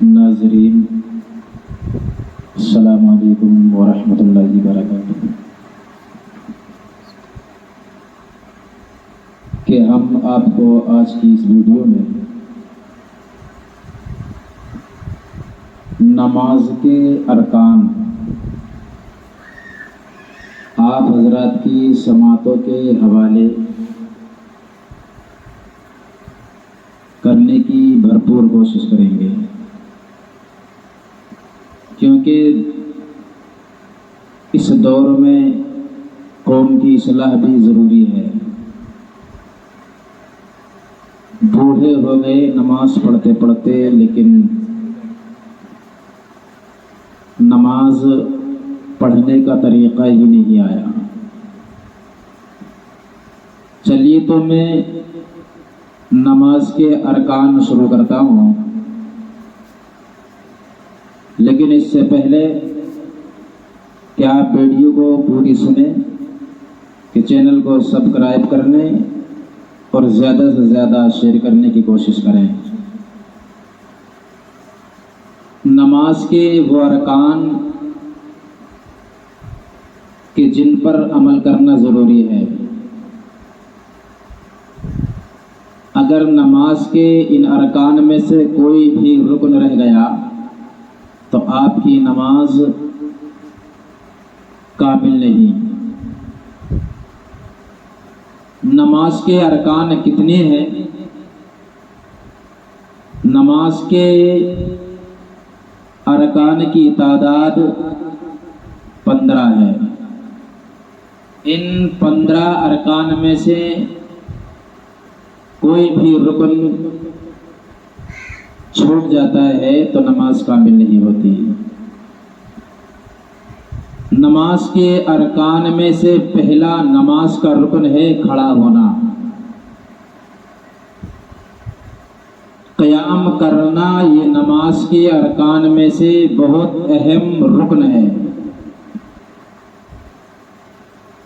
ناظرین السلام علیکم ورحمۃ اللہ وبرکاتہ۔ کہ ہم آپ کو آج کی اس ویڈیو میں نماز کے ارکان آپ حضرات کی سماعتوں کے حوالے کرنے کی بھرپور کوشش کریں گے، کیونکہ اس دور میں قوم کی اصلاح بھی ضروری ہے۔ بوڑھے ہو گئے نماز پڑھتے پڑھتے، لیکن نماز پڑھنے کا طریقہ ہی نہیں آیا۔ چلیے تو میں نماز کے ارکان شروع کرتا ہوں، لیکن اس سے پہلے کہ آپ ویڈیو کو پوری سنیں کہ چینل کو سبسکرائب کرنے اور زیادہ سے زیادہ شیئر کرنے کی کوشش کریں۔ نماز کے وہ ارکان کہ جن پر عمل کرنا ضروری ہے۔ اگر نماز کے ان ارکان میں سے کوئی بھی رکن رہ گیا تو آپ کی نماز کامل نہیں۔ نماز کے ارکان کتنے ہیں؟ نماز کے ارکان کی تعداد 15 ہے۔ ان 15 ارکان میں سے کوئی بھی رکن چھوٹ جاتا ہے تو نماز کامل نہیں ہوتی۔ نماز کے ارکان میں سے پہلا نماز کا رکن ہے کھڑا ہونا، قیام کرنا۔ یہ نماز کے ارکان میں سے بہت اہم رکن ہے۔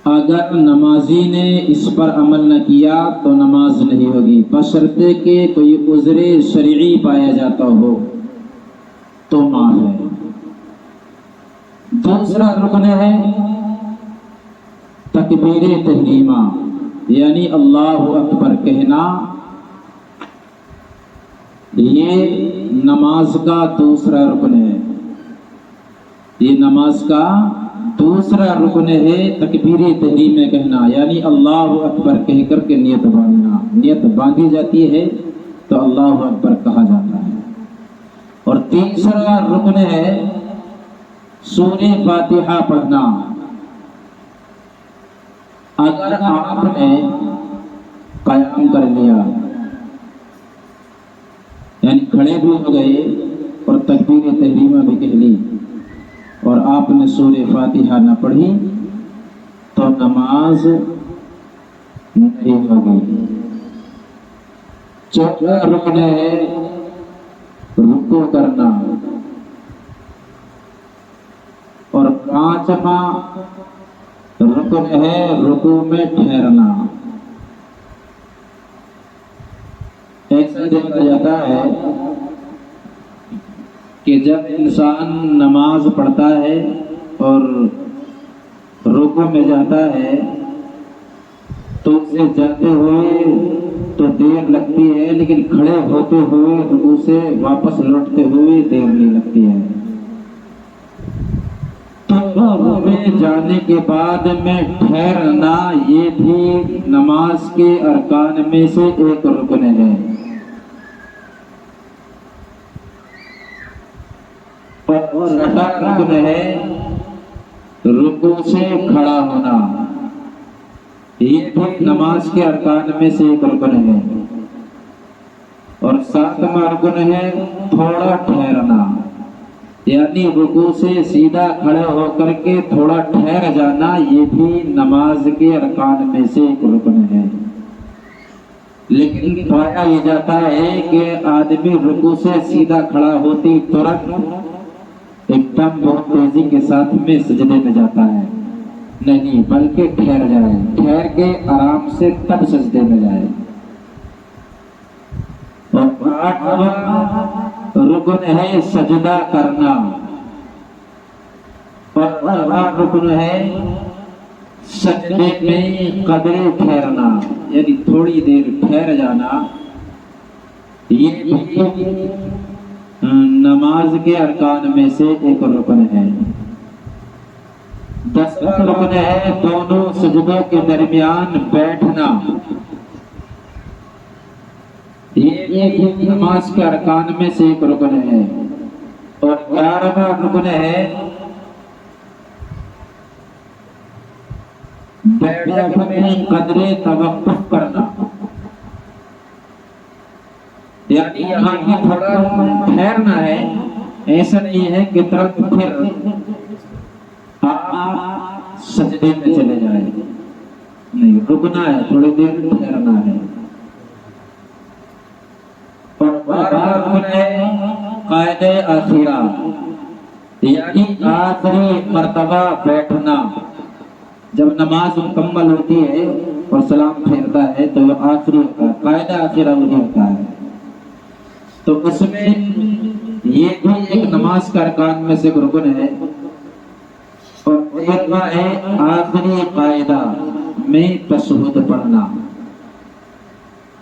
اگر نمازی نے اس پر عمل نہ کیا تو نماز نہیں ہوگی، بشرطے کہ کوئی عذر شرعی پایا جاتا ہو تو معاف ہے۔ دوسرا رکن ہے تکبیر تحریمہ، یعنی اللہ اکبر کہنا۔ یہ نماز کا دوسرا رکن ہے۔ یہ نماز کا دوسرا رکن ہے تکبیر تحریمہ کہنا، یعنی اللہ اکبر کہہ کر کے نیت باندھنا۔ نیت باندھی جاتی ہے تو اللہ اکبر کہا جاتا ہے۔ اور تیسرا رکن ہے سورہ فاتحہ پڑھنا۔ اگر آپ نے قیام کر لیا، یعنی کھڑے بھی ہو گئے اور تکبیر تحریمہ بھی کہہ لی، اور آپ نے سورہ فاتحہ نہ پڑھی تو نماز نہیں ہوگی۔ چوتھا رکن ہے رکوع کرنا، اور پانچواں رکن ہے رکوع میں ٹھہرنا۔ ایسا دیکھا جاتا ہے کہ جب انسان نماز پڑھتا ہے اور رکوع میں جاتا ہے تو اسے جاتے ہوئے تو دیر لگتی ہے، لیکن کھڑے ہوتے ہوئے رکوع سے واپس لوٹتے ہوئے دیر نہیں لگتی ہے۔ رکوع میں جانے کے بعد میں ٹھہرنا، یہ بھی نماز کے ارکان میں سے ایک رکن ہے۔ اور چھٹا رکن ہے رکوع سے کھڑا ہونا، یہ بھی نماز کے ارکان میں سے ایک رکن ہے۔ اور ساتواں رکن ہے تھوڑا ٹھہرنا، یعنی رکوع سے سیدھا کھڑے ہو کر کے تھوڑا ٹھہر جانا، یہ بھی نماز کے ارکان میں سے ایک رکن ہے۔ لیکن پایا یہ جاتا ہے کہ آدمی رکوع سے سیدھا کھڑا ہوتی ترنت ایک دم بہت تیزی کے ساتھ میں سجدے میں جاتا ہے، نہیں بلکہ ٹھہر جائے، ٹھہر کے آرام سے تب سجدے میں جائے۔ اور رکن ہے سجدہ کرنا، اور رکن ہے سجدے میں قدرے ٹھہرنا، یعنی تھوڑی دیر ٹھہر جانا۔ یہ بھی نماز کے ارکان میں سے ایک رکن ہے۔ 10واں رکن ہے دونوں سجدوں کے درمیان بیٹھنا، یہ بھی نماز کے ارکان میں سے ایک رکن ہے۔ اور 11واں رکن ہے بیٹھنے میں قدرے توقف کرنا، یعنی یہاں کی تھوڑا ٹھہرنا ہے، ایسا نہیں ہے کہ ترنت پھر آپ سجدے میں چلے جائیں، نہیں، رکنا ہے، تھوڑی دیر ٹھہرنا ہے۔ اور رکن ہے قائد اخیرہ، یعنی آخری مرتبہ بیٹھنا۔ جب نماز مکمل ہوتی ہے اور سلام پھیرتا ہے تو وہ آخری ہوتا ہے، قائد اخیرہ وہی ہوتا ہے۔ تو اس میں یہ بھی ایک نماز کا ارکان میں سے رکن ہے۔ اور 13واں ہے آخری قاعدہ میں تشہد پڑھنا،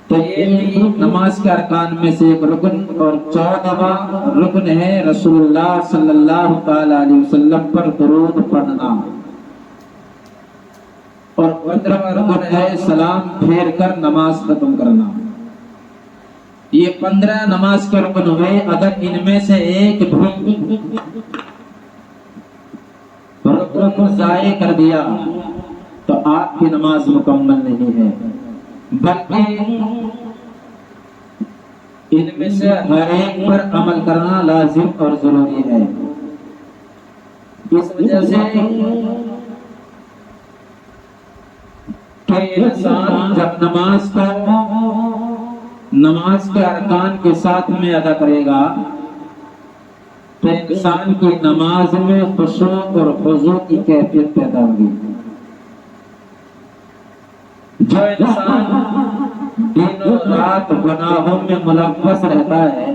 تو یہ بھی نماز کے ارکان میں سے ایک رکن۔ اور 14واں رکن ہے رسول اللہ صلی اللہ تعالی علیہ وسلم پر درود پڑھنا۔ اور 15واں رکن ہے سلام پھیر کر نماز ختم کرنا۔ یہ 15 نماز کے رکن ہوئے، اگر ان میں سے ایک بھی رکن کو ضائع کر دیا تو آپ کی نماز مکمل نہیں ہے، بلکہ ان میں سے ہر ایک پر عمل کرنا لازم اور ضروری ہے۔ اس وجہ سے کہ انسان جب نماز کے ارکان کے ساتھ میں ادا کرے گا تو انسان کی نماز میں خشوع اور خضوع کی کیفیت پیدا ہوگی۔ جو انسان دن و رات گناہوں میں ملوث رہتا ہے